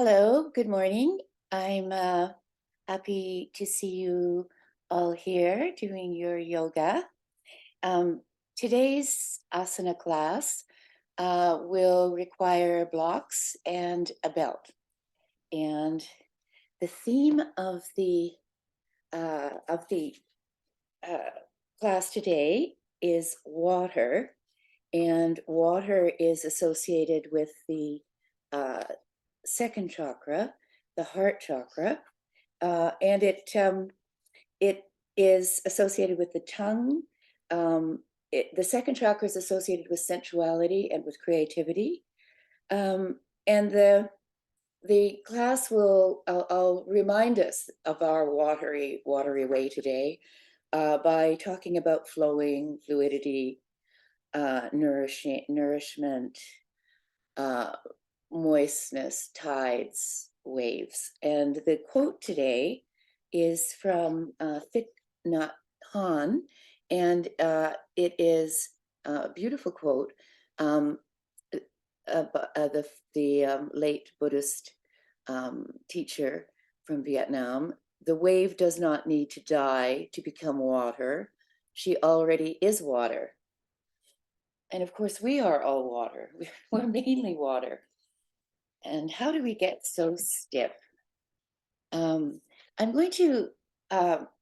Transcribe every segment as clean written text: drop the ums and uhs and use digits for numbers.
Hello, good morning. I'm happy to see you all here doing your yoga. Um, Today's asana class will require blocks and a belt. And the theme of the uh, class today is water, and water is associated with the uh, second chakra, the heart chakra, and it is associated with the tongue. The second chakra is associated with sensuality and with creativity, and the class will I'll remind us of our watery way today by talking about flowing, fluidity, nourishment, uh, moistness, tides, waves. And the quote today is from Thich Nhat Hanh, and it is a beautiful quote. Um, the late Buddhist teacher from Vietnam. The wave does not need to die to become water. She already is water. And of course, we are all water. We're mainly water. And how do we get so stiff? I'm going to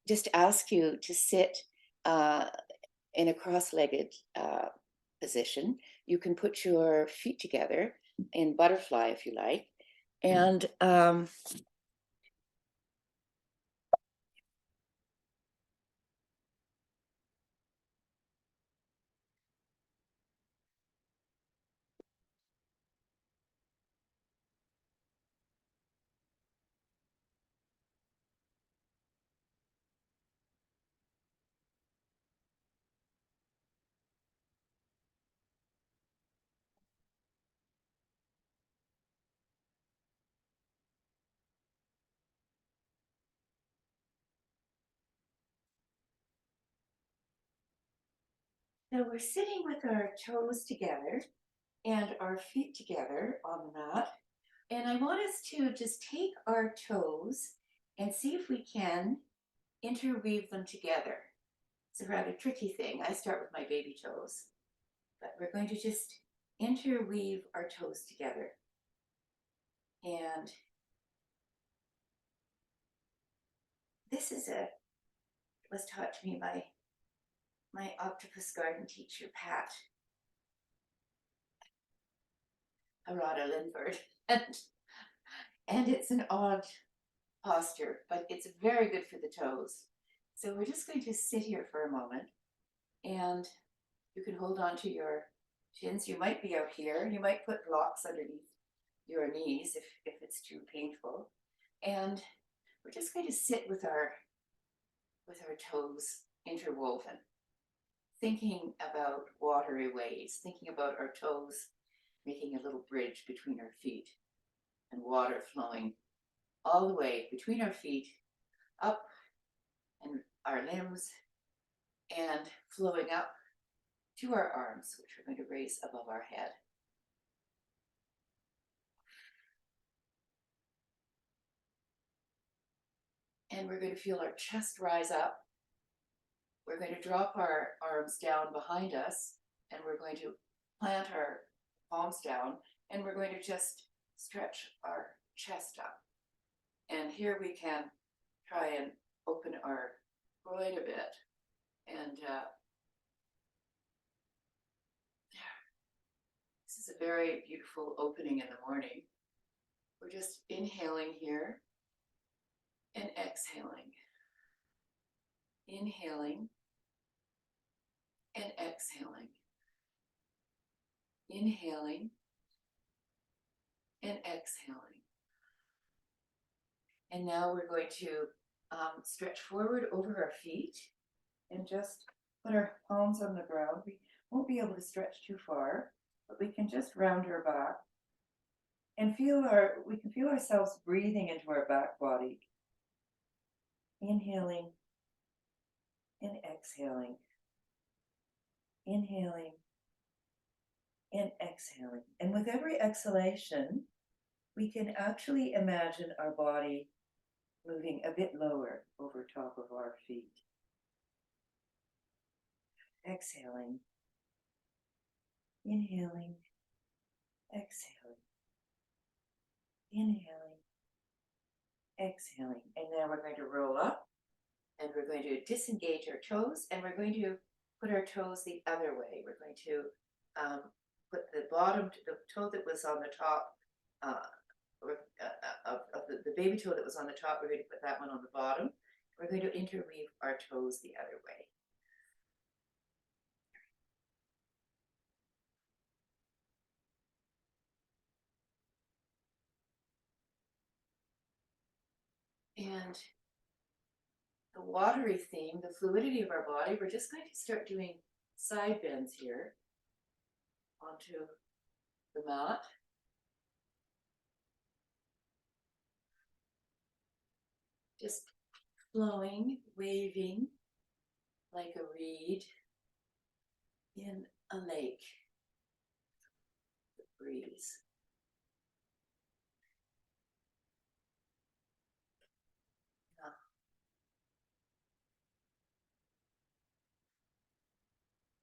just ask you to sit uh, in a cross-legged position. You can put your feet together in butterfly if you like. And so we're sitting with our toes together and our feet together on the mat. And I want us to just take our toes and see if we can interweave them together. It's a rather tricky thing. I start with my baby toes, but we're going to just interweave our toes together. And this was taught to me by my octopus garden teacher, Pat Arada Lindford. And it's an odd posture, but it's very good for the toes. So we're just going to sit here for a moment, and you can hold on to your shins. You might be out here. You might put blocks underneath your knees if it's too painful. And we're just going to sit with our toes interwoven, thinking about watery ways, thinking about our toes making a little bridge between our feet and water flowing all the way between our feet up and our limbs and flowing up to our arms, which we're going to raise above our head. And we're going to feel our chest rise up. We're going to drop our arms down behind us, and we're going to plant our palms down, and we're going to just stretch our chest up. And here we can try and open our groin a bit. And this is a very beautiful opening in the morning. We're just inhaling here and exhaling. Inhaling and exhaling. Inhaling and exhaling. And now we're going to stretch forward over our feet and just put our palms on the ground. We won't be able to stretch too far, but we can just round our back and we can feel ourselves breathing into our back body. Inhaling and exhaling. Inhaling and exhaling. And with every exhalation, we can actually imagine our body moving a bit lower over top of our feet. Exhaling, inhaling, exhaling, inhaling, exhaling. And now we're going to roll up and we're going to disengage our toes and we're going to put our toes the other way. We're going to put the bottom, the toe that was on the top, of the baby toe that was on the top, we're going to put that one on the bottom. We're going to interweave our toes the other way. And the watery theme, the fluidity of our body, we're just going to start doing side bends here onto the mat. Just flowing, waving like a reed in a lake. The breeze.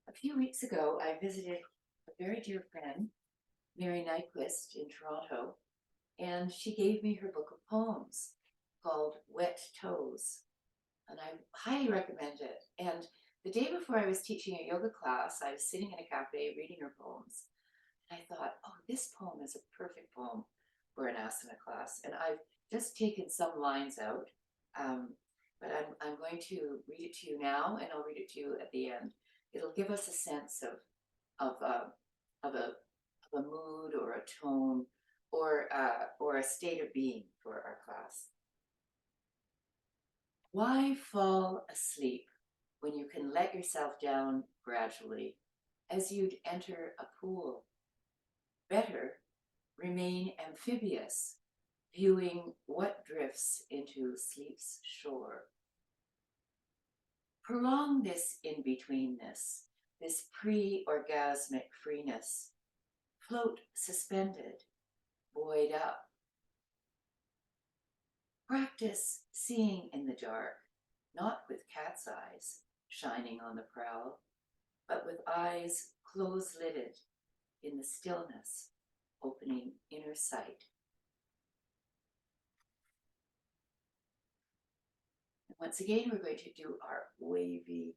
A few weeks ago, I visited a very dear friend, Mary Nyquist in Toronto, and she gave me her book of poems called Wet Toes, and I highly recommend it. And the day before I was teaching a yoga class, I was sitting in a cafe reading her poems, and I thought, oh, this poem is a perfect poem for an asana class, and I've just taken some lines out, but I'm going to read it to you now, and I'll read it to you at the end. It'll give us a sense of a mood or a tone or a state of being for our class. Why fall asleep when you can let yourself down gradually as you'd enter a pool? Better remain amphibious, viewing what drifts into sleep's shore. Prolong this in-betweenness, this pre-orgasmic freeness. Float suspended, buoyed up. Practice seeing in the dark, not with cat's eyes shining on the prowl, but with eyes close-lidded in the stillness, opening inner sight. And once again, we're going to do our wavy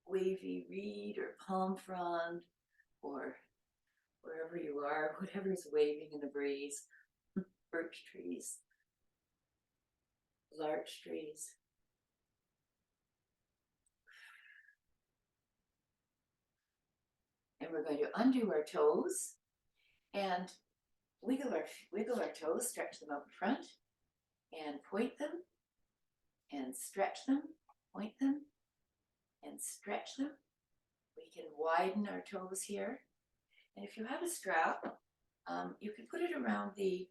reed or palm frond, or wherever you are, whatever's waving in the breeze, birch trees, larch trees. And we're going to undo our toes and wiggle our toes, stretch them out in front, and point them, and stretch them, point them, and stretch them. We can widen our toes here. And if you have a strap, you can put it around the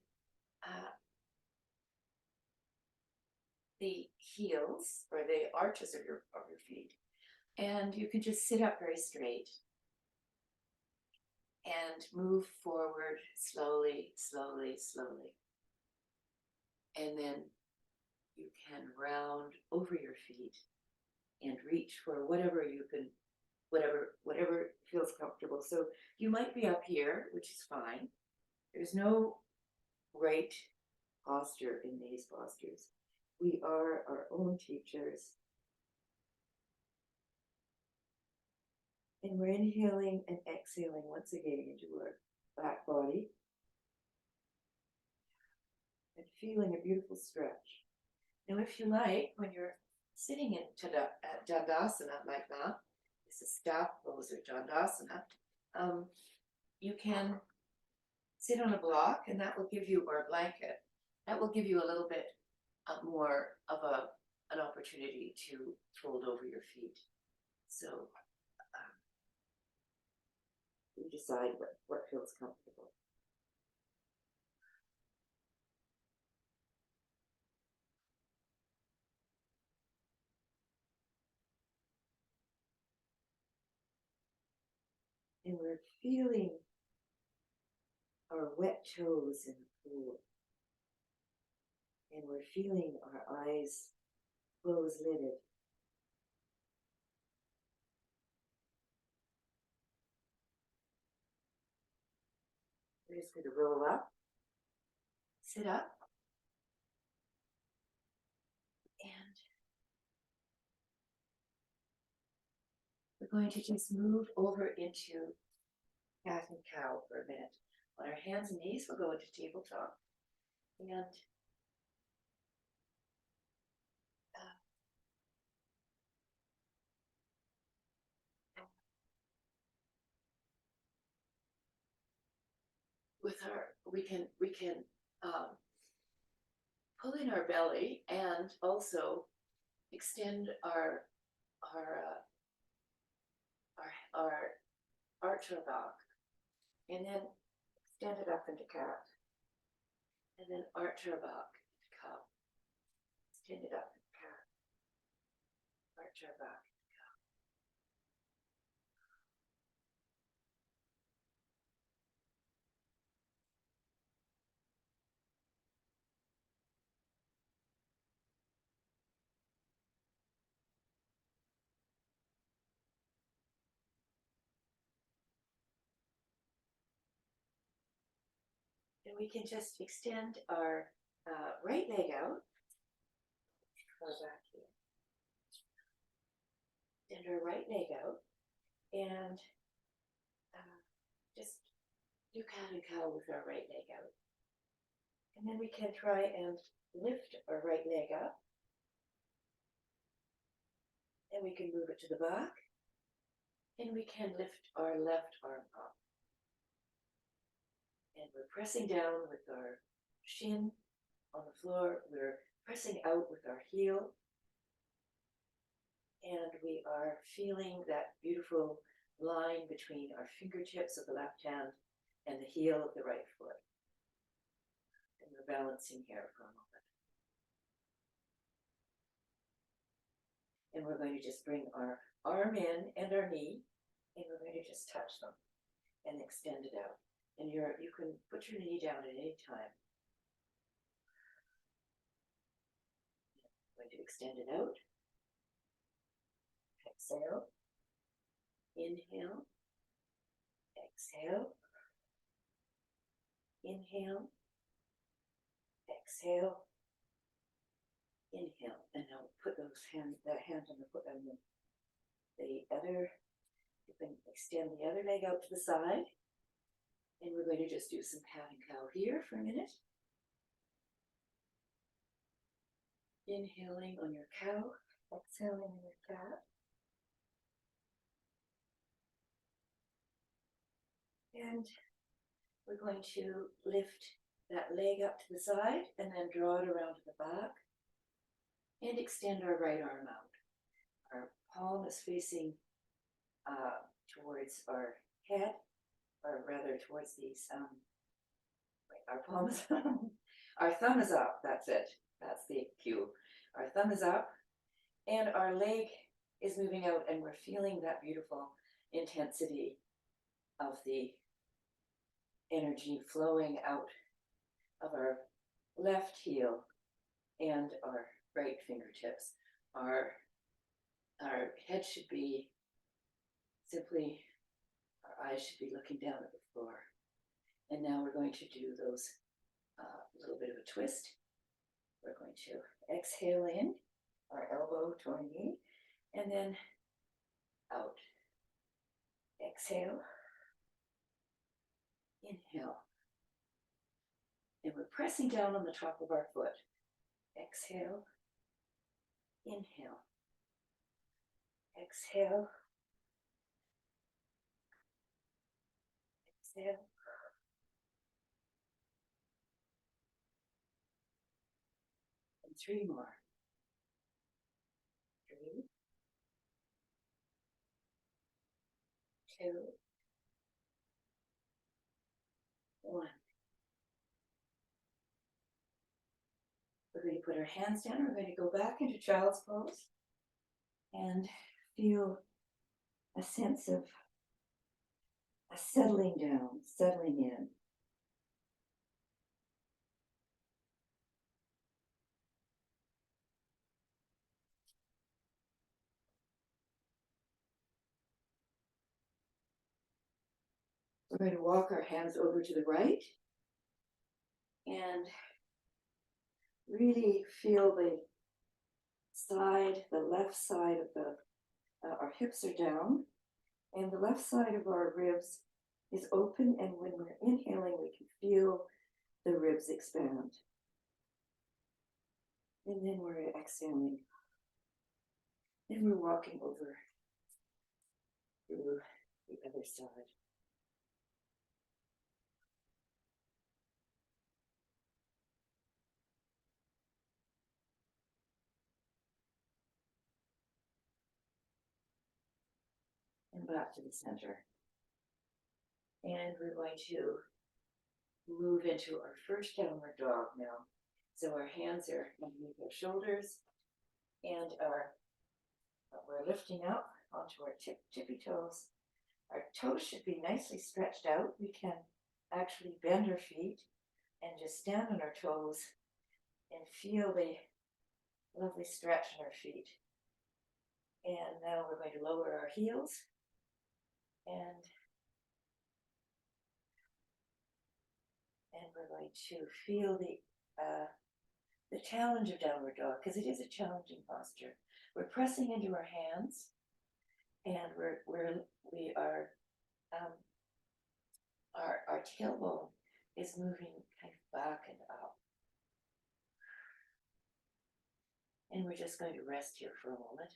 heels or the arches of your feet. And you can just sit up very straight and move forward slowly, slowly, slowly. And then you can round over your feet and reach for whatever you can, whatever feels comfortable. So you might be up here, which is fine. There's no right posture in these postures. We are our own teachers. And we're inhaling and exhaling once again into our back body. And feeling a beautiful stretch. Now, if you like, when you're sitting in Dandasana like that, this is staff pose or Dandasana, you can sit on a block, and that will give you, or a blanket, that will give you a little bit more of an opportunity to fold over your feet. So you decide what feels comfortable. And we're feeling our wet toes in the pool. And we're feeling our eyes close-lidded. We're just going to roll up, sit up, and we're going to just move over into cat and cow for a minute. On our hands and knees, we'll go into tabletop. And with our, we can pull in our belly and also extend our arch our back, and then extend it up into cat, and then arch our back into cow, extend it up into cat, arch our back into cow. And we can just extend our right leg out. Go back here. Extend our right leg out, and just do cat and cow with our right leg out. And then we can try and lift our right leg up. And we can move it to the back. And we can lift our left arm up. And we're pressing down with our shin on the floor. We're pressing out with our heel. And we are feeling that beautiful line between our fingertips of the left hand and the heel of the right foot. And we're balancing here for a moment. And we're going to just bring our arm in and our knee, and we're going to just touch them and extend it out. And you can put your knee down at any time. I'm going to extend it out. Exhale. Inhale. Exhale. Inhale. Exhale. Inhale. And now put that hand on the foot on the other. You can extend the other leg out to the side. And we're going to just do some cat and cow here for a minute. Inhaling on your cow, exhaling on your cat. And we're going to lift that leg up to the side and then draw it around to the back and extend our right arm out. Our palm is facing towards our head, or rather towards these, our palm is, our thumb is up, that's it, that's the cue. Our thumb is up and our leg is moving out, and we're feeling that beautiful intensity of the energy flowing out of our left heel and our right fingertips. Our head should be simply, our eyes should be looking down at the floor. And now we're going to do those little bit of a twist. We're going to exhale in, our elbow to our knee, and then out. Exhale. Inhale. And we're pressing down on the top of our foot. Exhale. Inhale. Exhale. Exhale. And 3 more. 3, 2, 1. We're going to put our hands down. We're going to go back into child's pose and feel a sense of a settling down, settling in. We're going to walk our hands over to the right and really feel the left side of our hips are down, and the left side of our ribs is open, and when we're inhaling, we can feel the ribs expand. And then we're exhaling. Then we're walking over to the other side. And back to the center. And we're going to move into our first downward dog now. So our hands are underneath our shoulders, and we're lifting up onto our tippy toes. Our toes should be nicely stretched out. We can actually bend our feet and just stand on our toes and feel the lovely stretch in our feet. And now we're going to lower our heels and we're going to feel the challenge of downward dog, because it is a challenging posture. We're pressing into our hands, and our tailbone is moving kind of back and up. And we're just going to rest here for a moment.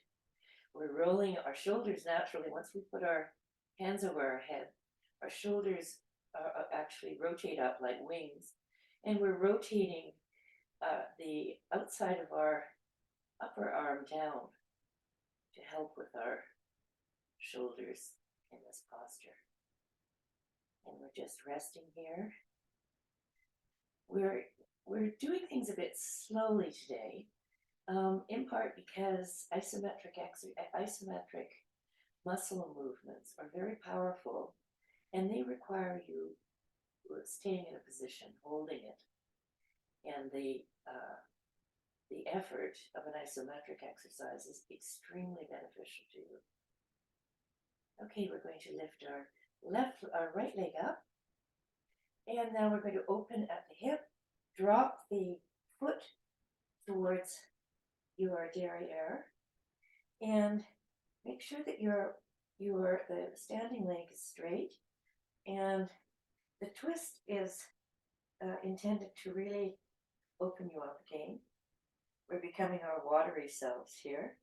We're rolling our shoulders naturally. Once we put our hands over our head, our shoulders actually rotate up like wings, and we're rotating the outside of our upper arm down to help with our shoulders in this posture. And we're just resting here. We're doing things a bit slowly today, in part because isometric muscle movements are very powerful, and they require you staying in a position, holding it. And the effort of an isometric exercise is extremely beneficial to you. Okay, we're going to lift our right leg up, and now we're going to open at the hip, drop the foot towards your derriere, and make sure that the standing leg is straight, and the twist is intended to really open you up again. We're becoming our watery selves here,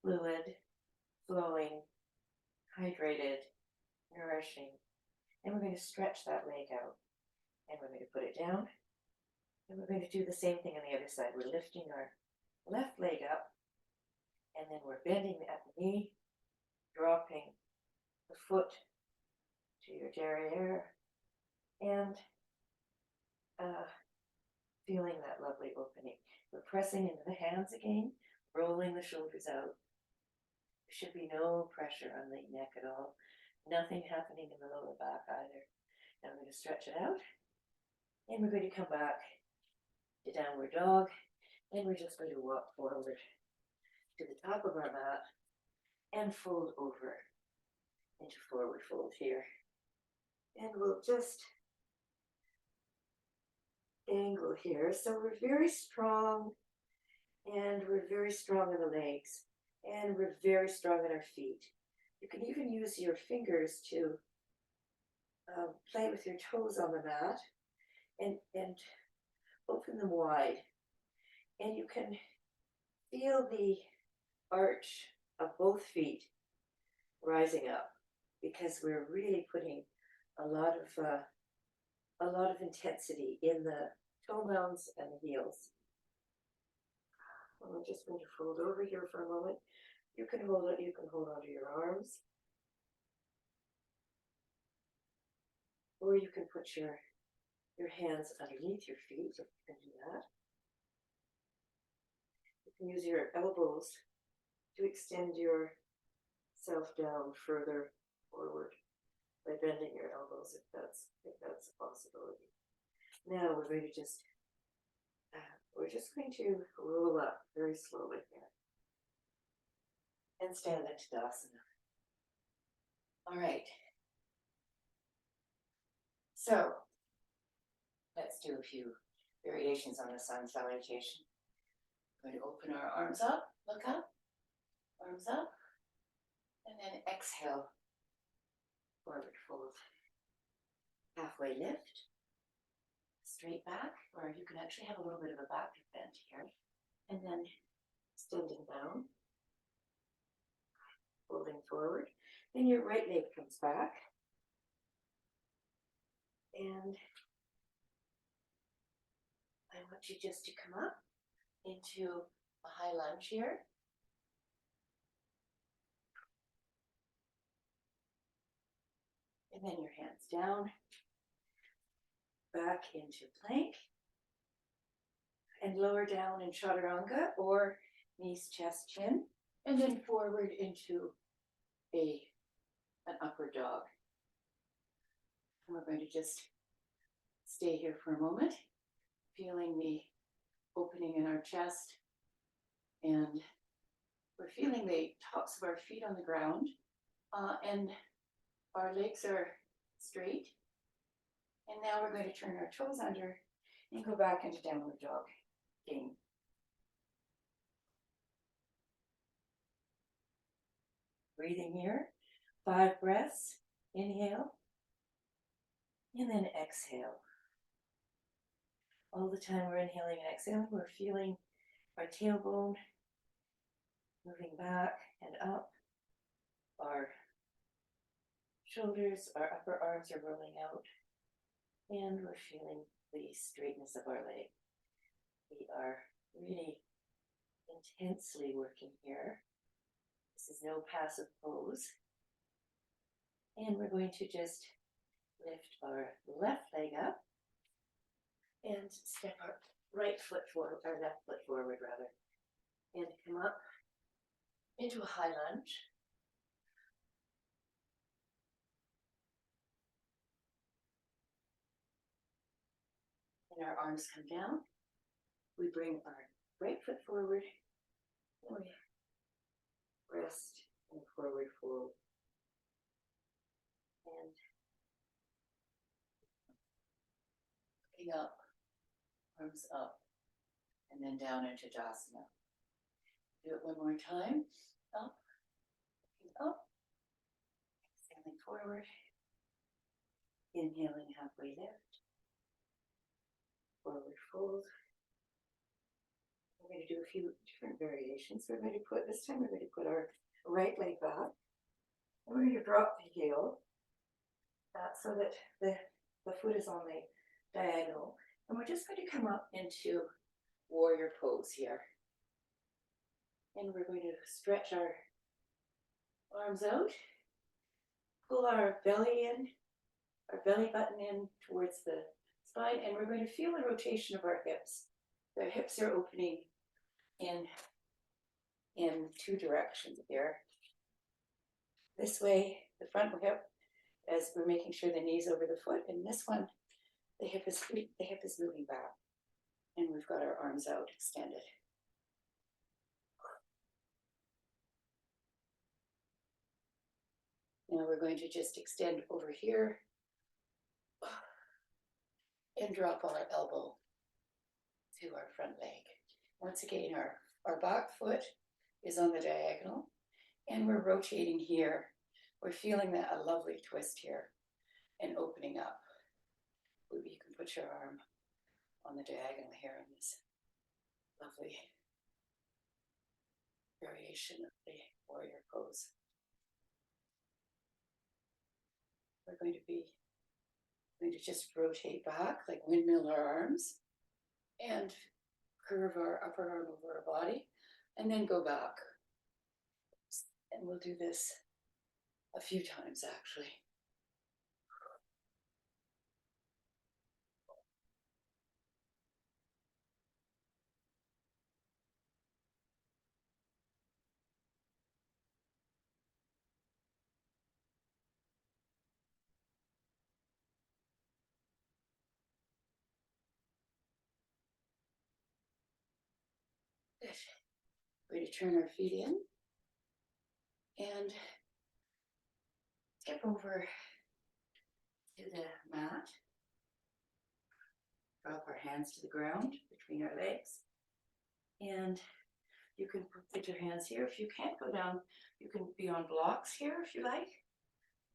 fluid, flowing, hydrated, nourishing. And we're going to stretch that leg out, and we're going to put it down, and we're going to do the same thing on the other side. We're lifting our left leg up, and then we're bending at the knee, dropping the foot to your derriere, and feeling that lovely opening. We're pressing into the hands again, rolling the shoulders out. There should be no pressure on the neck at all. Nothing happening in the lower back either. Now I'm going to stretch it out, and we're going to come back to downward dog, and we're just going to walk forward to the top of our mat and fold over into forward fold here. And we'll just angle here. So we're very strong, and we're very strong in the legs, and we're very strong in our feet. You can even use your fingers to play with your toes on the mat and open them wide. And you can feel the arch of both feet rising up, because we're really putting a lot of intensity in the toe mounds and the heels. And we're just going to fold over here for a moment. You can hold onto your arms, or you can put your hands underneath your feet if you can do that. You can use your elbows to extend yourself down further forward by bending your elbows if that's a possibility. Now we're going to just roll up very slowly here and stand into Tadasana. All right. So let's do a few variations on the sun salutation. We're going to open our arms up, look up, arms up, and then exhale, forward fold. Halfway lift, straight back, or you can actually have a little bit of a back bend here, and then extending down, folding forward. Then your right leg comes back, and I want you just to come up into a high lunge here. And then your hands down, back into plank, and lower down in chaturanga or knees, chest, chin, and then forward into an upward dog. And we're going to just stay here for a moment, feeling the opening in our chest, and we're feeling the tops of our feet on the ground, and our legs are straight. And now we're going to turn our toes under and go back into downward dog again. Breathing here, 5 breaths, inhale, and then exhale. All the time we're inhaling and exhaling, we're feeling our tailbone moving back and up. Our shoulders, our upper arms are rolling out, and we're feeling the straightness of our leg. We are really intensely working here. This is no passive pose. And we're going to just lift our left leg up and step our right foot forward, our left foot forward rather, and come up into a high lunge. And our arms come down. We bring our right foot forward, and we rest and forward fold. And looking up, arms up, and then down into Dasana. Do it one more time. Up, looking up, exhaling forward, inhaling halfway lift, forward fold. We're going to do a few different variations. We're going to put, this time we're going to put our right leg back. And we're going to drop the heel so that the foot is on the diagonal. And we're just going to come up into warrior pose here. And we're going to stretch our arms out, pull our belly in, our belly button in towards the spine, and we're going to feel the rotation of our hips. The hips are opening in 2 directions here. This way, the front hip, as we're making sure the knee's over the foot, and this one, the hip is moving back, and we've got our arms out extended. Now we're going to just extend over here and drop our elbow to our front leg. Once again, our back foot is on the diagonal, and we're rotating here. We're feeling that a lovely twist here and opening up. Maybe you can put your arm on the diagonal here in this lovely variation of the warrior pose. We're going to just rotate back, like windmill our arms, and curve our upper arm over our body, and then go back. And we'll do this a few times, actually. Good. We're going to turn our feet in and skip over to the mat. hands to the ground between our legs. And you can put your hands here. If you can't go down, you can be on blocks here if you like.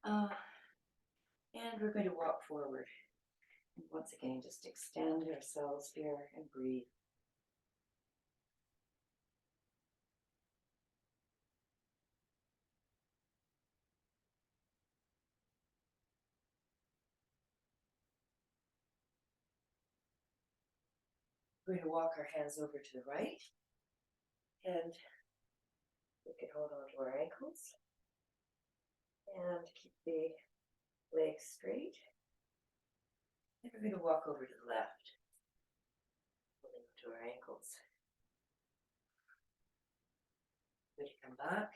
And we're going to walk forward. And once again, just extend ourselves here and breathe. We're going to walk our hands over to the right, and we can hold on to our ankles and keep the legs straight. And we're going to walk over to the left, holding to our ankles. We're going to come back,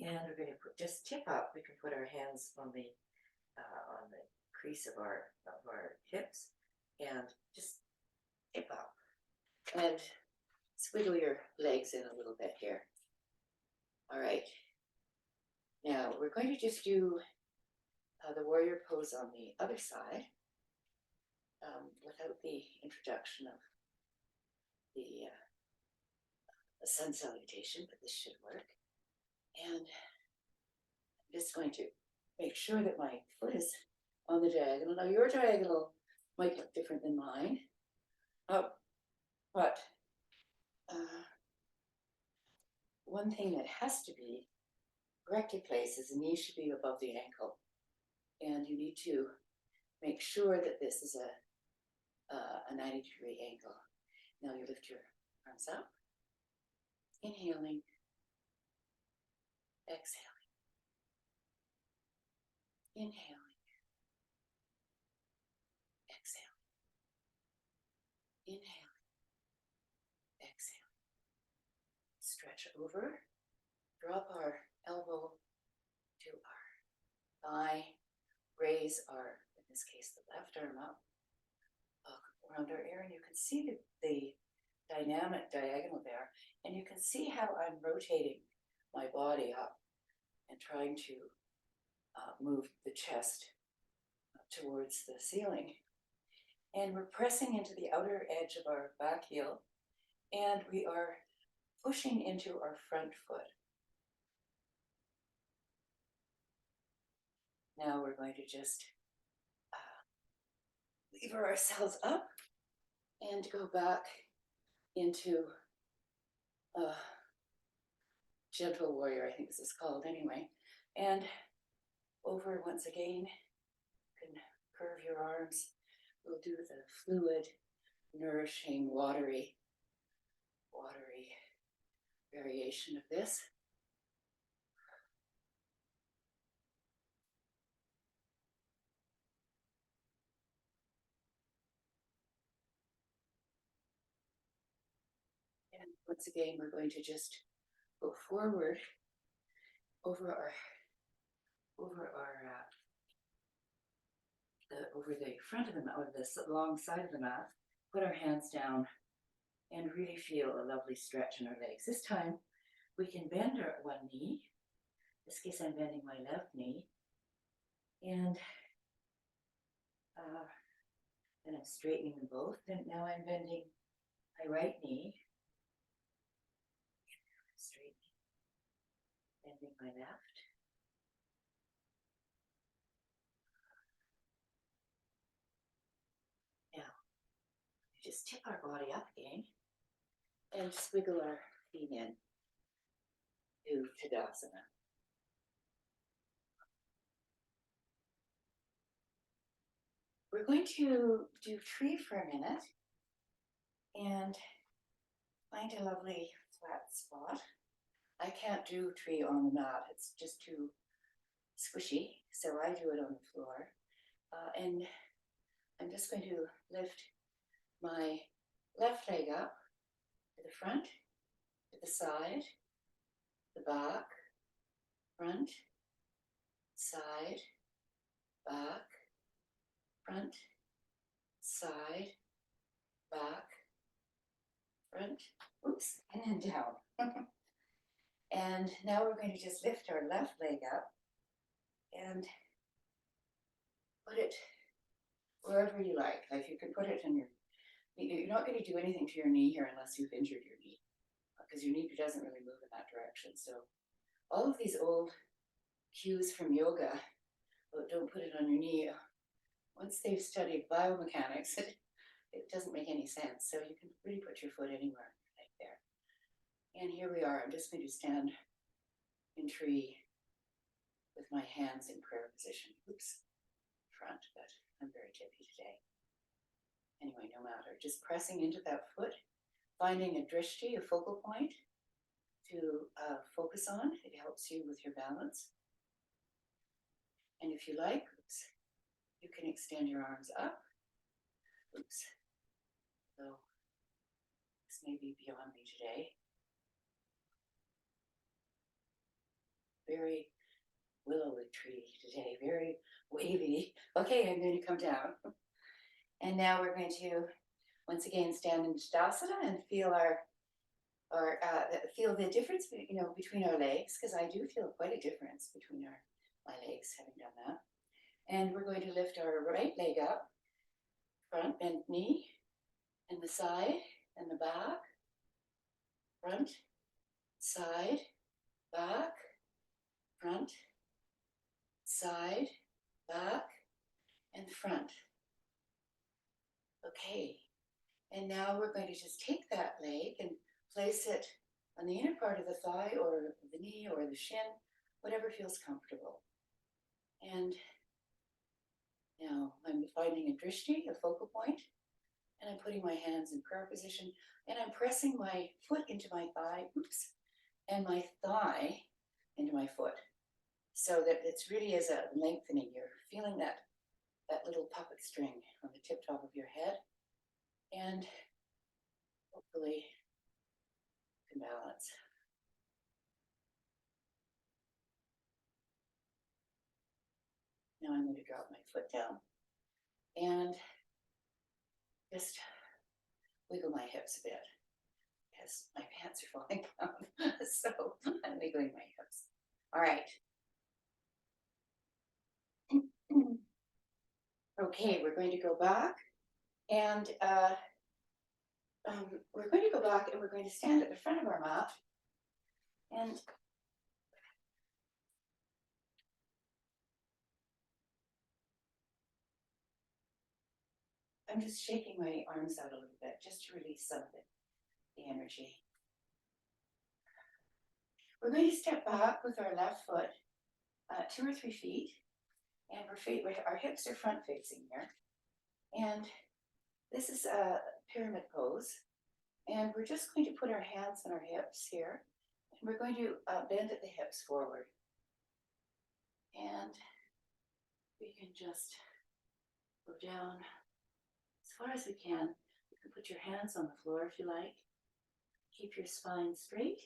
and we're going to just tip up. We can put our hands on the crease of our hips, and just tip up. And squiggle your legs in a little bit here. All right. Now we're going to just do the warrior pose on the other side without the introduction of the sun salutation, but this should work. And I'm just going to make sure that my foot is on the diagonal. Now your diagonal might look different than mine, but one thing that has to be correctly placed is the knee should be above the ankle. And you need to make sure that this is a 90-degree angle. Now you lift your arms up, inhaling, exhaling, inhaling, exhaling, inhaling, exhaling. Stretch over, drop our elbow to our thigh, raise our, in this case, the left arm up around our ear, and you can see the dynamic diagonal there, and you can see how I'm rotating my body up and trying to move the chest towards the ceiling. And we're pressing into the outer edge of our back heel, and we are pushing into our front foot. Now we're going to just lever ourselves up and go back into gentle warrior, I think this is called anyway. And over once again, you can curve your arms. We'll do the fluid, nourishing, watery variation of this. And once again, we're going to just go forward over the front of the mat, or this long side of the mat, put our hands down and really feel a lovely stretch in our legs. This time we can bend our one knee. In this case, I'm bending my left knee, and then I'm straightening them both. And now I'm bending my right knee, straightening, bending my left. Now, just tip our body up again and squiggle our feet in to Tadasana. We're going to do tree for a minute and find a lovely flat spot. I can't do tree on the mat, it's just too squishy, so I do it on the floor. And I'm just going to lift my left leg up to the front, to the side, the back, front, side, back, front, side, back, front, oops, and then down. And now we're going to just lift our left leg up and put it wherever you like. Like you can put it in your You're not going to do anything to your knee here unless you've injured your knee, because your knee doesn't really move in that direction. So all of these old cues from yoga, don't put it on your knee, once they've studied biomechanics, it doesn't make any sense. So you can really put your foot anywhere like there. And here we are. I'm just going to stand in tree with my hands in prayer position. Oops, front, but I'm very tippy today. Anyway, no matter. Just pressing into that foot, finding a drishti, a focal point to focus on. It helps you with your balance. And if you like, oops, you can extend your arms up. Oops. So this may be beyond me today. Very willowy tree today, very wavy. Okay, I'm going to come down. And now we're going to once again stand in Tadasana and feel feel the difference, between our legs, because I do feel quite a difference between my legs having done that. And we're going to lift our right leg up, front, bent knee, and the side, and the back, front, side, back, front, side, back, and front. Okay, and now we're going to just take that leg and place it on the inner part of the thigh or the knee or the shin, whatever feels comfortable. And now I'm finding a drishti, a focal point, and I'm putting my hands in prayer position, and I'm pressing my foot into my thigh, oops, and my thigh into my foot, so that it's really is a lengthening. You're feeling that little puppet string on the tip top of your head, and hopefully you can balance. Now I'm going to drop my foot down and just wiggle my hips a bit, because my pants are falling down. So I'm wiggling my hips. All right. Okay, we're going to go back, and we're going to stand at the front of our mat, and I'm just shaking my arms out a little bit just to release some of the energy. We're going to step back with our left foot 2 or 3 feet, and our hips are front facing here. And this is a pyramid pose. And we're just going to put our hands on our hips here, and we're going to bend at the hips forward. And we can just go down as far as we can. You can put your hands on the floor if you like. Keep your spine straight,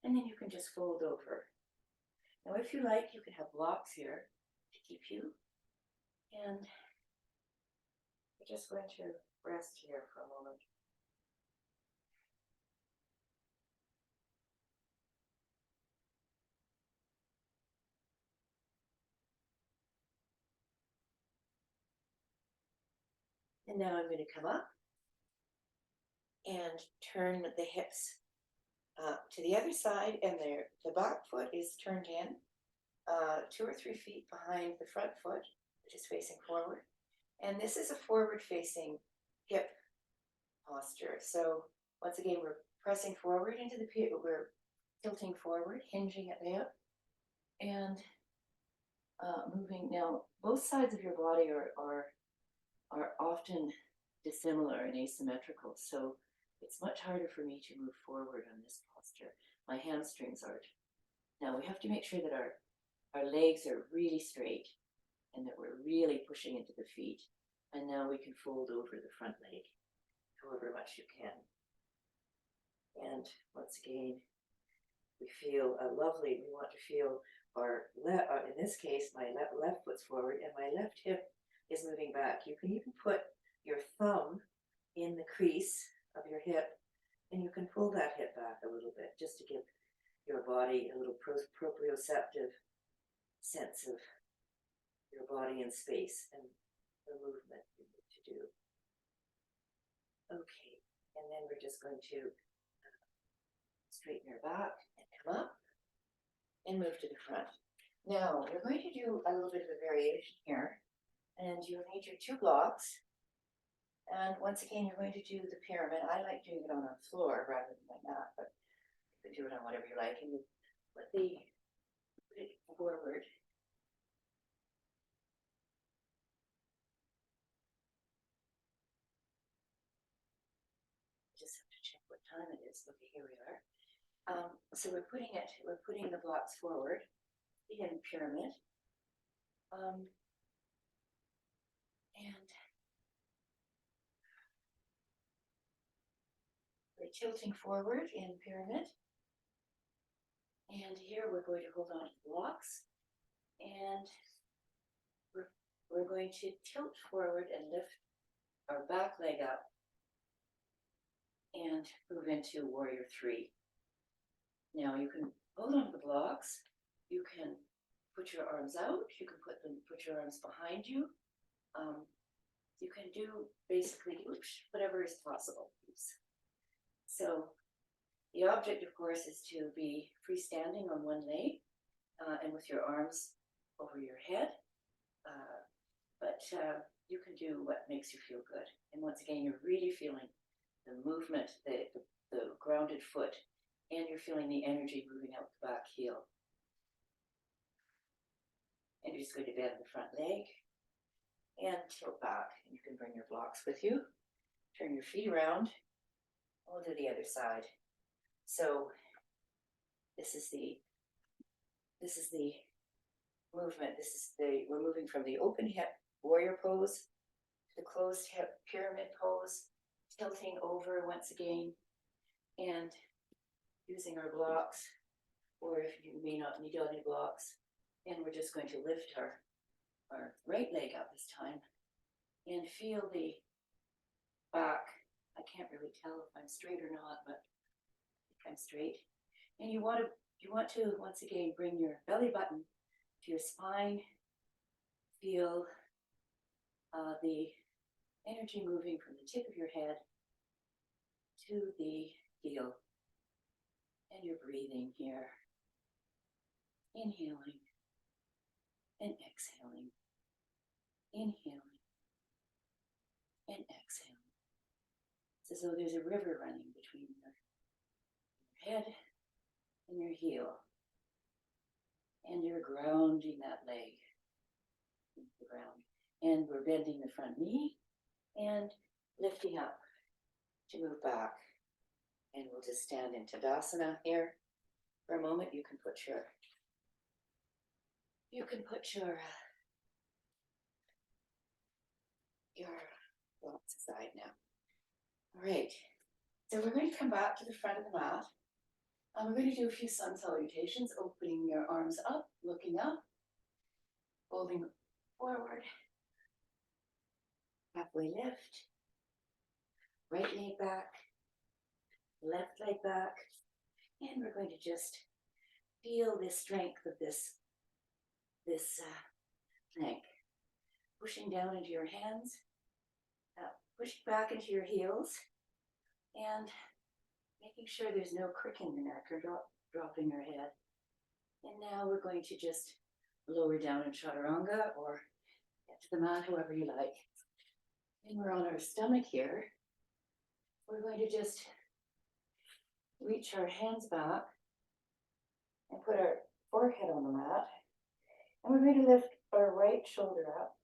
and then you can just fold over. Now, if you like, you can have blocks here to keep you. And we're just going to rest here for a moment. And now I'm going to come up and turn the hips to the other side, and the back foot is turned in 2 or 3 feet behind the front foot, which is facing forward. And this is a forward-facing hip posture. So once again, we're pressing forward into the pit, we're tilting forward, hinging at the hip, and moving. Now, both sides of your body are often dissimilar and asymmetrical, so it's much harder for me to move forward on this posture. My hamstrings aren't. Now we have to make sure that our legs are really straight and that we're really pushing into the feet. And now we can fold over the front leg however much you can. And once again, we feel we want to feel in this case, my left foot's forward and my left hip is moving back. You can even put your thumb in the crease of your hip, and you can pull that hip back a little bit just to give your body a little proprioceptive sense of your body in space and the movement you need to do. And then we're just going to straighten your back and come up and move to the front. Now we're going to do a little bit of a variation here, and you'll need your 2 blocks. And once again, you're going to do the pyramid. I like doing it on the floor rather than like that, but you can do it on whatever you like. And you put it forward. Just have to check what time it is. Okay, here we are. So we're putting the blocks forward in pyramid. And we're tilting forward in pyramid. And here we're going to hold on to the blocks. And we're going to tilt forward and lift our back leg up and move into warrior 3. Now you can hold on to the blocks. You can put your arms out. You can put your arms behind you. You can do basically whatever is possible. So the object, of course, is to be freestanding on one leg and with your arms over your head. But you can do what makes you feel good. And once again, you're really feeling the movement, the grounded foot, and you're feeling the energy moving out the back heel. And you're just going to bend the front leg and tilt back. And you can bring your blocks with you. Turn your feet around. We'll do the other side. So this is the movement. We're moving from the open hip warrior pose to the closed hip pyramid pose, tilting over once again, and using our blocks, or if you may not need any blocks. And we're just going to lift our right leg up this time and feel the back. I can't really tell if I'm straight or not, but I think I'm straight. And you want to once again bring your belly button to your spine. Feel the energy moving from the tip of your head to the heel. And you're breathing here. Inhaling and exhaling. Inhaling and exhaling. It's as though there's a river running between your head and your heel. And you're grounding that leg into the ground. And we're bending the front knee and lifting up to move back. And we'll just stand in Tadasana here for a moment. You can put your blocks aside now. All right. So we're going to come back to the front of the mat. We're going to do a few sun salutations, opening your arms up, looking up, folding forward, halfway lift, right leg back, left leg back, and we're going to just feel the strength of this plank. Pushing down into your hands, pushing back into your heels, and making sure there's no crick in your neck or dropping your head. And now we're going to just lower down in Chaturanga or get to the mat, however you like. And we're on our stomach here. We're going to just reach our hands back and put our forehead on the mat. And we're going to lift our right shoulder up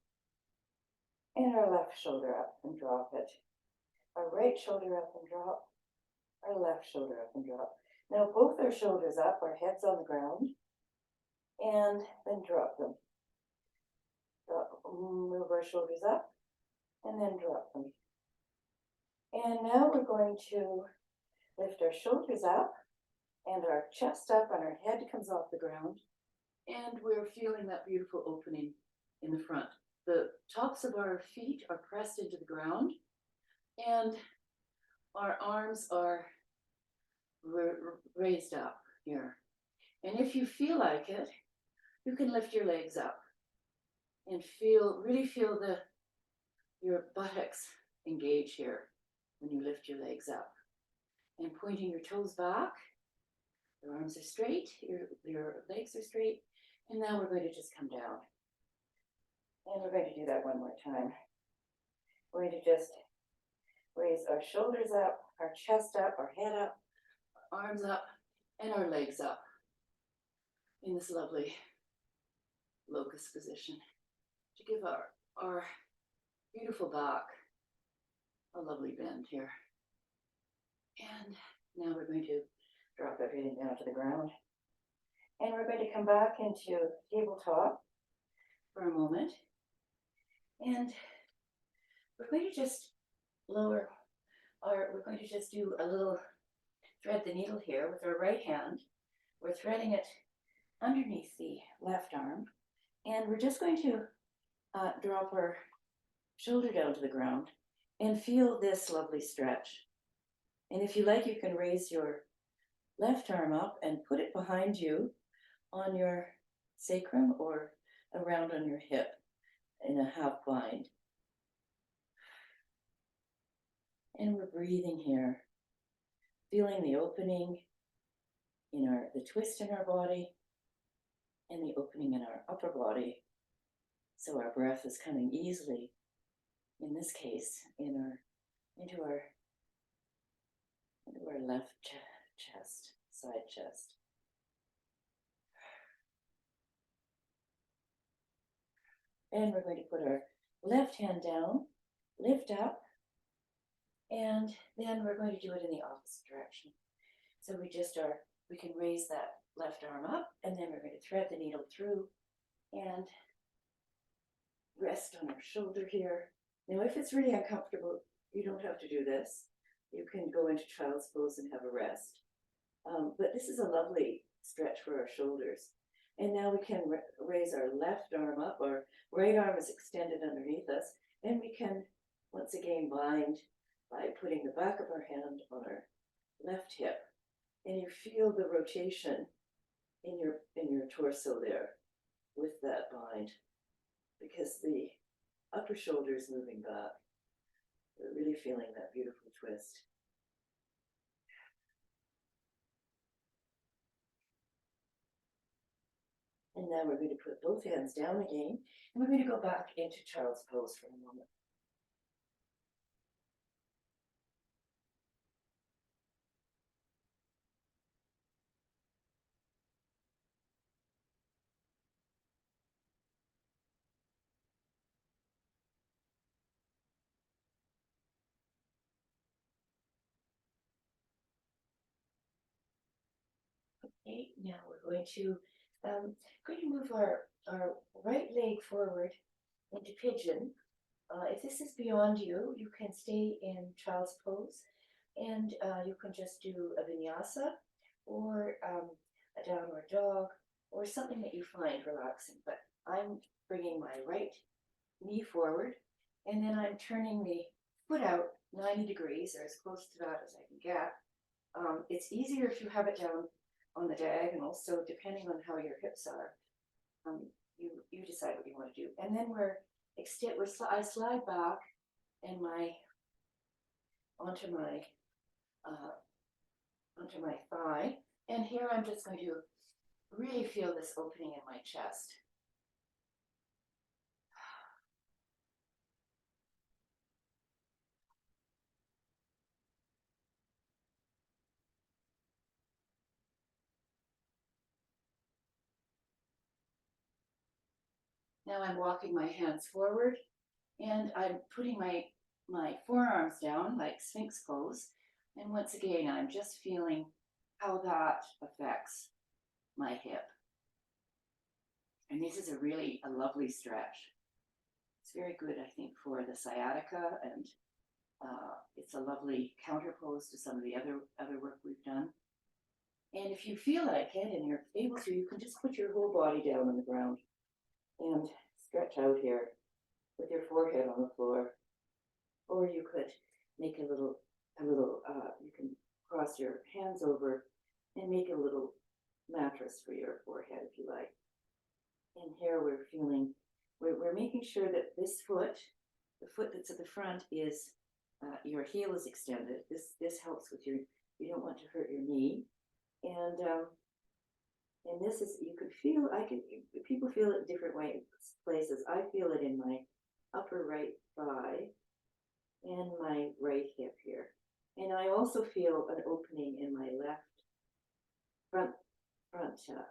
and our left shoulder up and drop it. Our right shoulder up and drop. Our left shoulder up and drop. Now both our shoulders up, our heads on the ground, and then drop them. Move our shoulders up and then drop them. And now we're going to lift our shoulders up and our chest up and our head comes off the ground. And we're feeling that beautiful opening in the front. The tops of our feet are pressed into the ground and our arms are raised up here. And if you feel like it, you can lift your legs up and really feel your buttocks engage here. when you lift your legs up. And pointing your toes back, your arms are straight, your legs are straight, and now we're going to just come down. And we're going to do that one more time. We're going to just raise our shoulders up, our chest up, our head up, our arms up, and our legs up in this lovely locust position to give our beautiful back a lovely bend here. And now we're going to drop everything down to the ground. And we're going to come back into tabletop for a moment. And we're going to just we're going to just do a little thread the needle here with our right hand. We're threading it underneath the left arm. And we're just going to drop our shoulder down to the ground and feel this lovely stretch. And if you like, you can raise your left arm up and put it behind you on your sacrum or around on your hip in a half bind. And we're breathing here, feeling the opening in the twist in our body and the opening in our upper body. So our breath is coming easily, in this case, into our left chest, side chest. And we're going to put our left hand down, lift up, and then we're going to do it in the opposite direction. So we can raise that left arm up, and then we're going to thread the needle through and rest on our shoulder here. Now, if it's really uncomfortable, you don't have to do this. You can go into child's pose and have a rest. But this is a lovely stretch for our shoulders. And now we can raise our left arm up, our right arm is extended underneath us, and we can once again bind by putting the back of our hand on our left hip. And you feel the rotation in your torso there with that bind, because the upper shoulder is moving back. We're really feeling that beautiful twist. And now we're going to put both hands down again, and we're going to go back into child's pose for a moment. Okay, now we're going to move our right leg forward into pigeon. If this is beyond you, you can stay in child's pose, and you can just do a vinyasa or a downward dog or something that you find relaxing. But I'm bringing my right knee forward, and then I'm turning the foot out 90 degrees, or as close to that as I can get. It's easier if you have it down on the diagonal, so depending on how your hips are, you decide what you want to do. And then I slide back and onto my thigh, and here I'm just going to really feel this opening in my chest. Now I'm walking my hands forward, and I'm putting my forearms down like Sphinx pose. And once again, I'm just feeling how that affects my hip. And this is a lovely stretch. It's very good, I think, for the sciatica, and it's a lovely counter pose to some of the other work we've done. And if you feel like it and you're able to, you can just put your whole body down on the ground and stretch out here with your forehead on the floor. Or you could make you can cross your hands over and make a little mattress for your forehead if you like. And here we're making sure that this foot, the foot that's at the front, is your heel is extended. This helps with you don't want to hurt your knee. And this is, you could feel, people feel it in different places. I feel it in my upper right thigh and my right hip here. And I also feel an opening in my left front hip.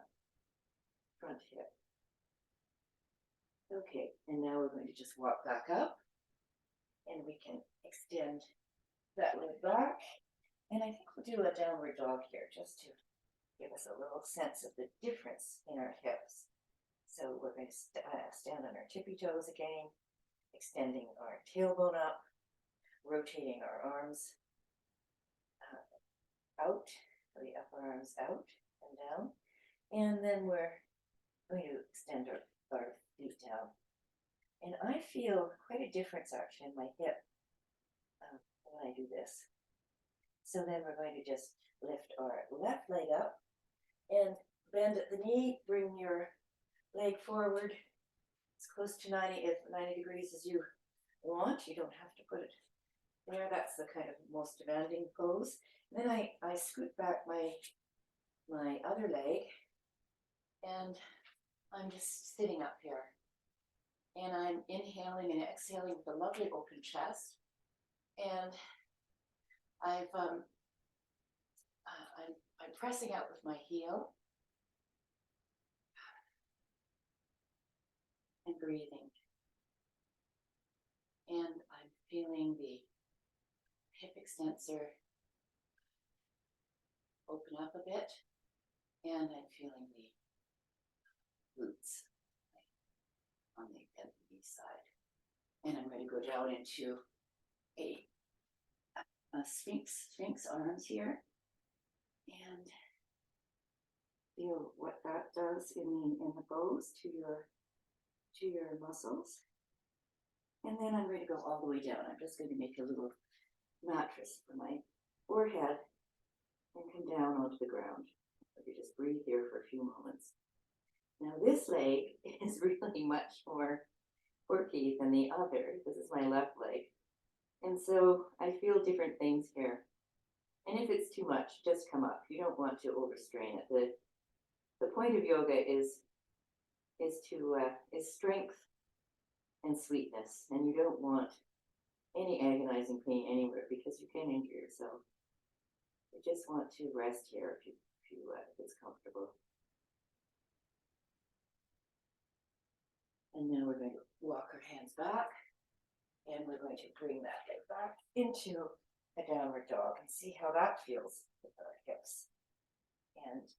Okay, and now we're going to just walk back up, and we can extend that leg back. And I think we'll do a downward dog here just to give us a little sense of the difference in our hips. So we're going to stand on our tippy toes again, extending our tailbone up, rotating our arms out, the upper arms out and down. And then we're going to extend our feet down. And I feel quite a difference actually in my hip when I do this. So then we're going to just lift our left leg up and bend at the knee, bring your leg forward as close to 90 degrees as you want. You don't have to put it there. That's the kind of most demanding pose. And then I scoot back my other leg, and I'm just sitting up here. And I'm inhaling and exhaling with a lovely open chest. And I'm pressing out with my heel and breathing. And I'm feeling the hip extensor open up a bit. And I'm feeling the glutes on the knee side. And I'm going to go down into a sphinx arms here, and feel what that does in the pose to your muscles. And then I'm going to go all the way down. I'm just going to make a little mattress for my forehead and come down onto the ground. Let me just breathe here for a few moments. Now this leg is really much more quirky than the other. This is my left leg. And so I feel different things here. And if it's too much, just come up. You don't want to overstrain it. The point of yoga is strength and sweetness. And you don't want any agonizing pain anywhere because you can injure yourself. You just want to rest here if it's comfortable. And then we're going to walk our hands back, and we're going to bring that leg back into a downward dog and see how that feels with our hips. And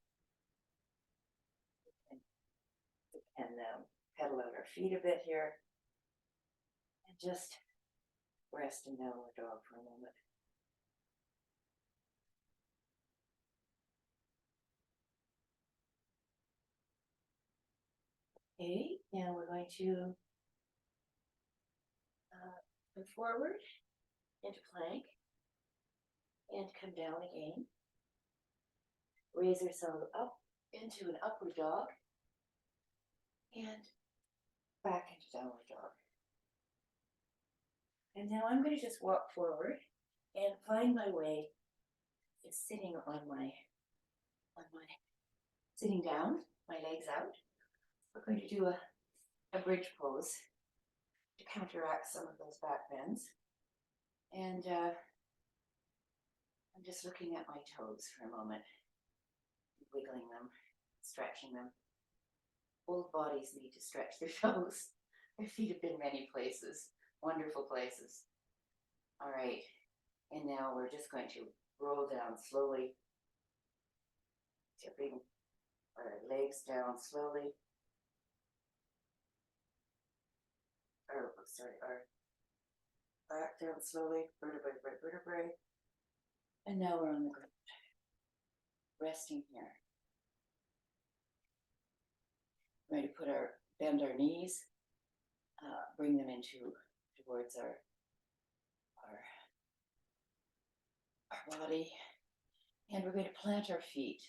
pedal out our feet a bit here, and just rest in downward dog for a moment. Okay, now we're going to go forward into plank and come down again. Raise ourselves up into an upward dog and back into downward dog. And now I'm going to just walk forward and find my way. It's sitting sitting down, my legs out. We're going to do a bridge pose to counteract some of those back bends. And I'm just looking at my toes for a moment, wiggling them, stretching them. Both bodies need to stretch their toes. Their feet have been many places, wonderful places. All right, and now we're just going to roll down slowly, tipping our legs down slowly. Our back down slowly, vertebrae by vertebrae. And now we're on the ground, resting here. We're going to bend our knees, bring them towards our body, and we're going to plant our feet.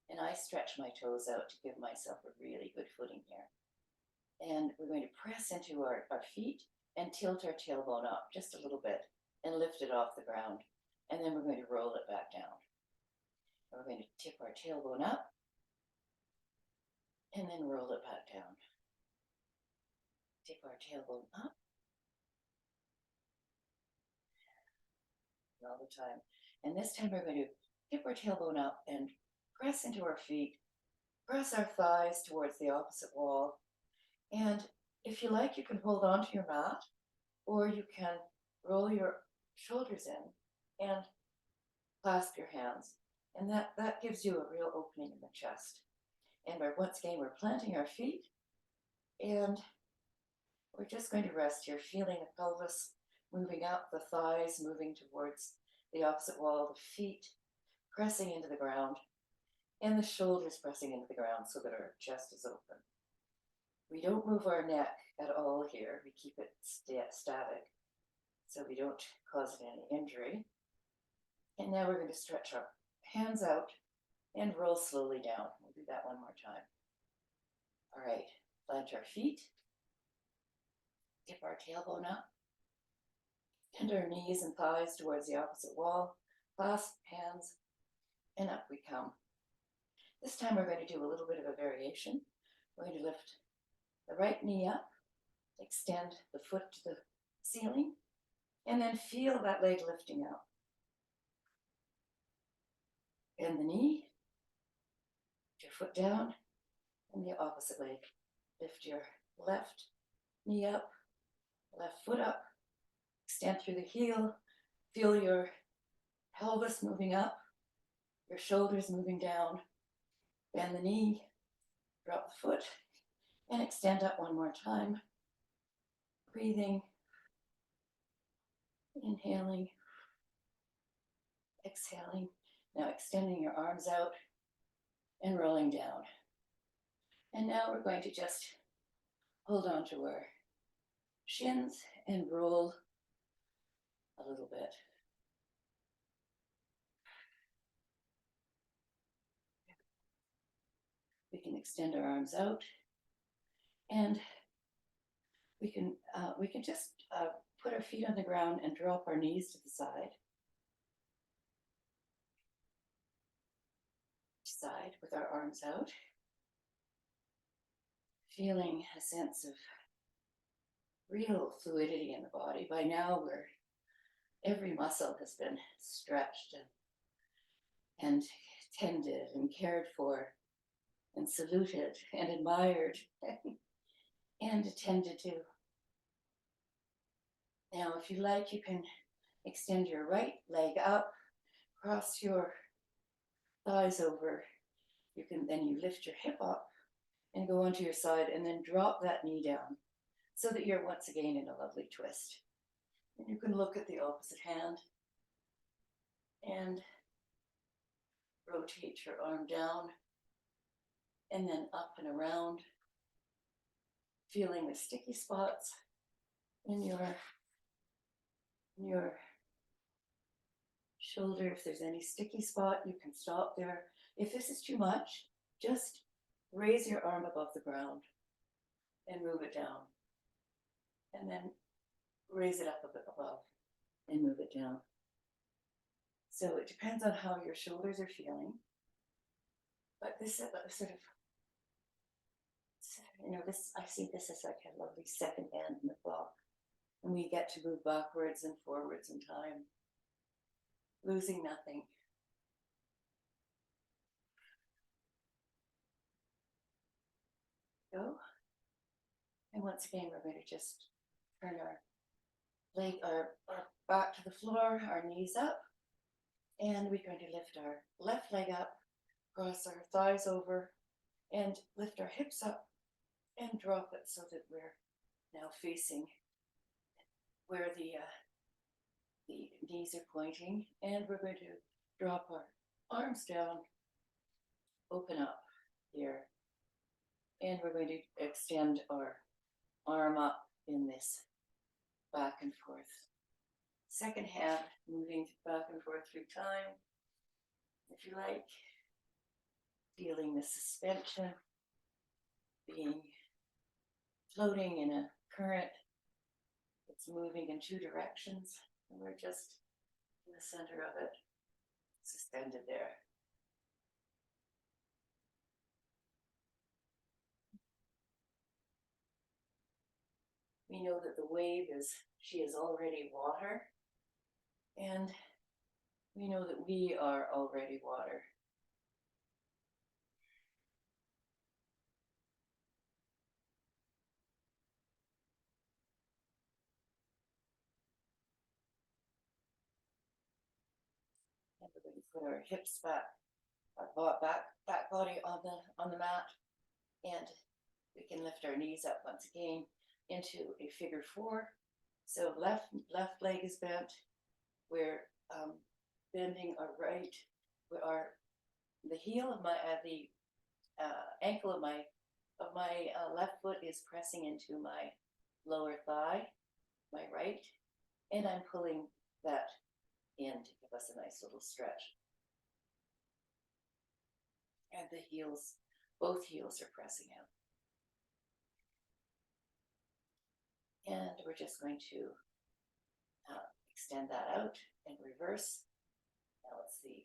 And I stretch my toes out to give myself a really good footing here. And we're going to press into our feet and tilt our tailbone up just a little bit. and lift it off the ground. And then we're going to roll it back down. And we're going to tip our tailbone up and then roll it back down. Tip our tailbone up all the time. And this time we're going to tip our tailbone up and press into our feet, press our thighs towards the opposite wall. And if you like, you can hold on to your mat, or you can roll your shoulders in and clasp your hands. And that gives you a real opening in the chest. And once again, we're planting our feet, and we're just going to rest here, feeling the pelvis moving up, the thighs moving towards the opposite wall, the feet pressing into the ground, and the shoulders pressing into the ground so that our chest is open. We don't move our neck at all here. We keep it static so we don't cause it any injury. And now we're going to stretch our hands out and roll slowly down. We'll do that one more time. All right, plant our feet, tip our tailbone up, bend our knees and thighs towards the opposite wall, clasp hands, and up we come. This time we're going to do a little bit of a variation. We're going to lift the right knee up, extend the foot to the ceiling, and then feel that leg lifting up. Bend the knee, put your foot down, and the opposite leg. Lift your left knee up, left foot up, extend through the heel, feel your pelvis moving up, your shoulders moving down, bend the knee, drop the foot, and extend up one more time. Breathing, inhaling, exhaling. Now extending your arms out and rolling down. And now we're going to just hold on to our shins and roll a little bit. We can extend our arms out, and we can just put our feet on the ground and drop our knees to the side. With our arms out, feeling a sense of real fluidity in the body. By now, every muscle has been stretched and tended and cared for and saluted and admired and attended to. Now, if you like, you can extend your right leg up, cross your thighs over. You lift your hip up and go onto your side, and then drop that knee down so that you're once again in a lovely twist. And you can look at the opposite hand and rotate your arm down and then up and around, feeling the sticky spots in your shoulder. If there's any sticky spot, you can stop there. If this is too much, just raise your arm above the ground and move it down. And then raise it up a bit above and move it down. So it depends on how your shoulders are feeling. But this sort of, I see this as like a lovely second hand in the clock. And we get to move backwards and forwards in time, losing nothing. Go. And once again, we're going to just turn our back to the floor, our knees up, and we're going to lift our left leg up, cross our thighs over, and lift our hips up and drop it so that we're now facing where the knees are pointing, and we're going to drop our arms down, open up here, and we're going to extend our arm up in this back and forth. Second hand, moving back and forth through time. If you like, feeling the suspension, floating in a current that's moving in two directions. And we're just in the center of it, suspended there. We know that the wave she is already water, and we know that we are already water. And we're going to put our hips back, our back body on the mat, and we can lift our knees up once again into a figure four. So left leg is bent. We're bending our right. The heel of the ankle of my left foot is pressing into my lower thigh, my right, and I'm pulling that in to give us a nice little stretch. And the heels, both heels are pressing out. And we're just going to extend that out and reverse. Now it's the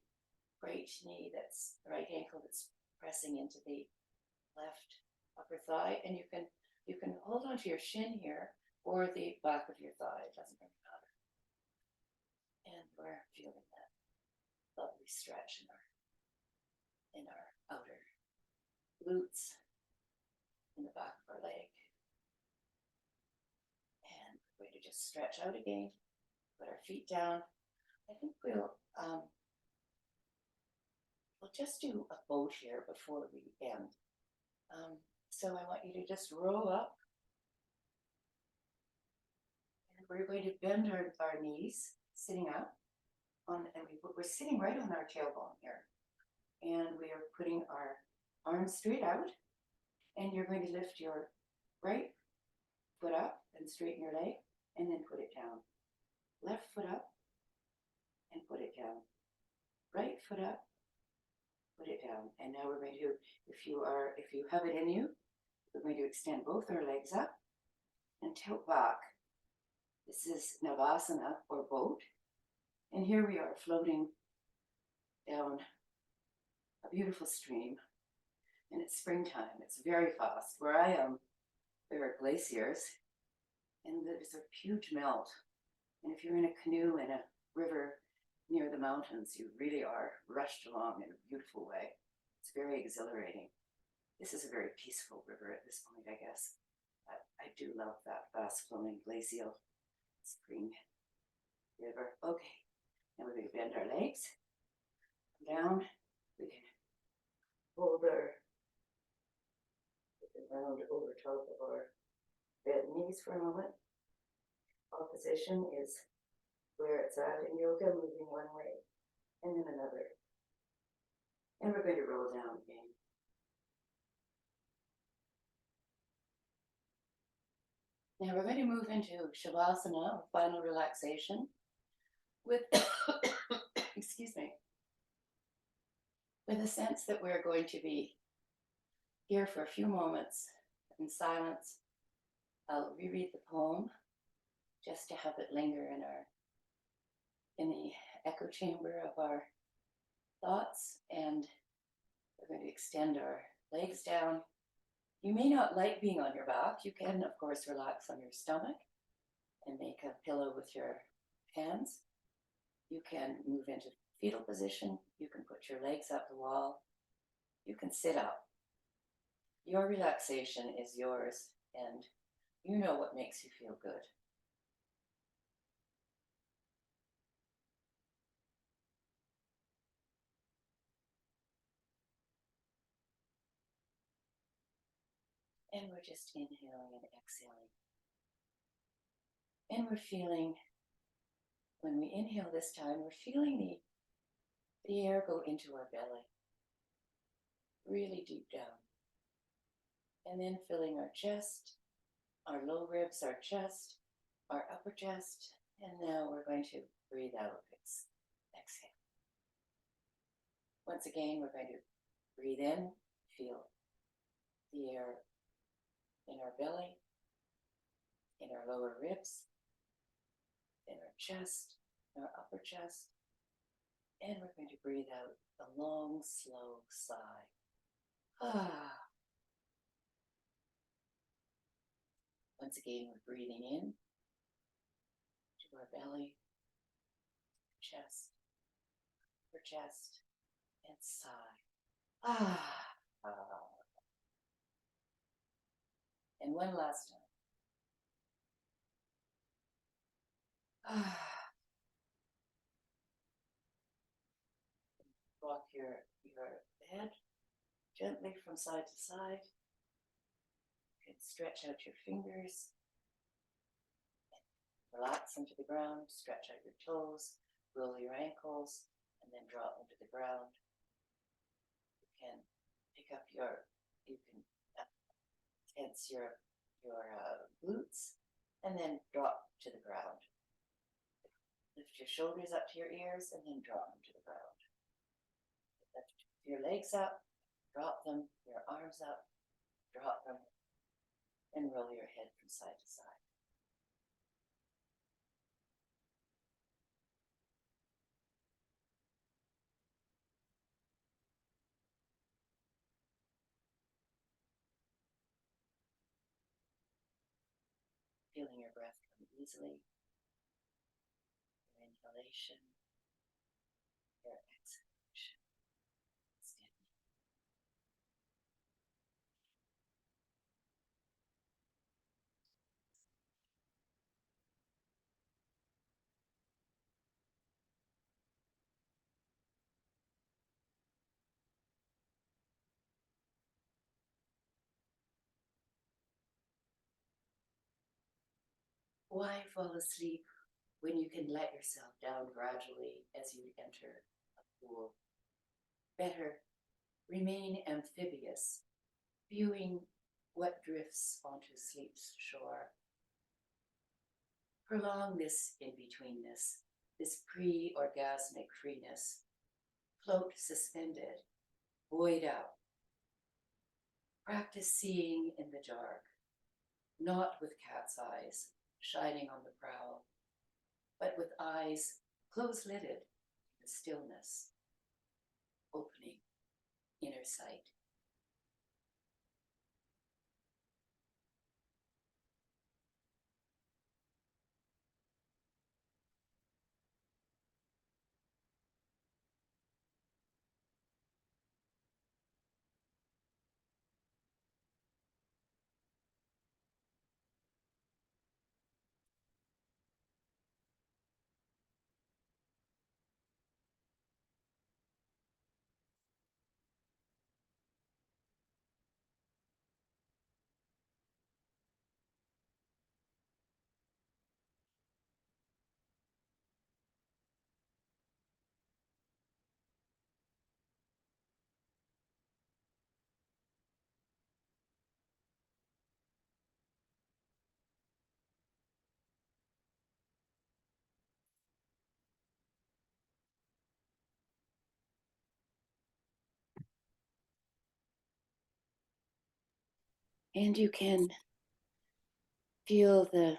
right knee, that's the right ankle that's pressing into the left upper thigh, and you can hold onto your shin here or the back of your thigh. It doesn't really matter. And we're feeling that lovely stretch in our outer glutes, in the back of our leg. And we're going to just stretch out again, put our feet down. I think we'll just do a boat here before we end. So I want you to just roll up. And we're going to bend our knees, sitting up. And we're sitting right on our tailbone here. And we are putting our arms straight out. And you're going to lift your right foot up and straighten your leg, and then put it down. Left foot up and put it down. Right foot up, put it down. And now we're going to, if you have it in you, we're going to extend both our legs up and tilt back. This is Navasana, or boat. And here we are floating down a beautiful stream. And it's springtime. It's very fast. Where I am, there are glaciers, and there's a huge melt. And if you're in a canoe in a river near the mountains, you really are rushed along in a beautiful way. It's very exhilarating. This is a very peaceful river at this point, I guess. I do love that fast-flowing glacial spring river. Okay, now we're going to bend our legs down. We can hold our round over top of our bent knees for a moment. Opposition is where it's at in yoga, moving one way and then another. And we're going to roll down again. Now we're going to move into Shavasana, final relaxation, with, excuse me, with a sense that we're going to be here for a few moments in silence. I'll reread the poem just to have it linger in the echo chamber of our thoughts, and we're going to extend our legs down. You may not like being on your back. You can, of course, relax on your stomach and make a pillow with your hands. You can move into fetal position. You can put your legs up the wall. You can sit up. Your relaxation is yours, and you know what makes you feel good. And we're just inhaling and exhaling. And we're feeling, when we inhale this time, we're feeling the air go into our belly, really deep down. And then filling our chest, our low ribs, our chest, our upper chest. And now we're going to breathe out, exhale. Once again, we're going to breathe in, feel the air in our belly, in our lower ribs, in our chest, our upper chest. And we're going to breathe out a long, slow sigh. Ah. Once again, we're breathing in to our belly, chest, upper chest, and sigh. Ah. And one last time. Rock your head gently from side to side. You can stretch out your fingers. Relax into the ground. Stretch out your toes. Roll your ankles. And then drop them to the ground. You can pick up you can tense your glutes. And then drop to the ground. Lift your shoulders up to your ears and then drop them to the ground. Lift your legs up, drop them, your arms up, drop them, and roll your head from side to side. Feeling your breath come easily. Your inhalation, your exhalation. Steady. Why fall asleep when you can let yourself down gradually as you enter a pool? Better remain amphibious, viewing what drifts onto sleep's shore. Prolong this in-betweenness, this pre-orgasmic freeness. Float suspended, buoyed out. Practice seeing in the dark, not with cat's eyes shining on the prowl, but with eyes close-lidded in the stillness, opening inner sight. And you can feel the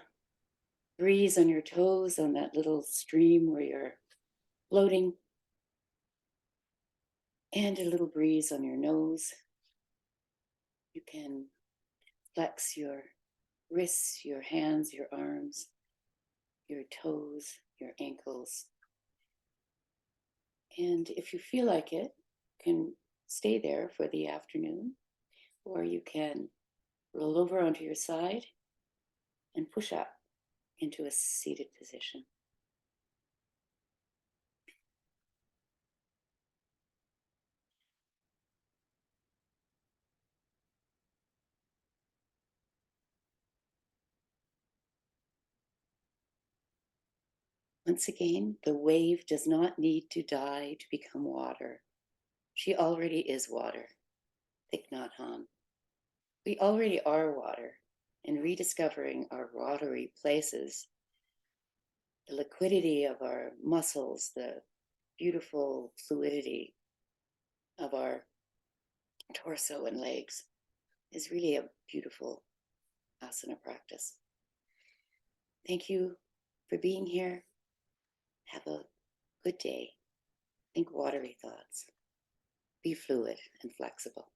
breeze on your toes on that little stream where you're floating, and a little breeze on your nose. You can flex your wrists, your hands, your arms, your toes, your ankles. And if you feel like it, you can stay there for the afternoon, or you can roll over onto your side and push up into a seated position. Once again, the wave does not need to die to become water. She already is water. Thich Nhat Hanh. We already are water, and rediscovering our watery places, the liquidity of our muscles, the beautiful fluidity of our torso and legs is really a beautiful asana practice. Thank you for being here. Have a good day. Think watery thoughts. Be fluid and flexible.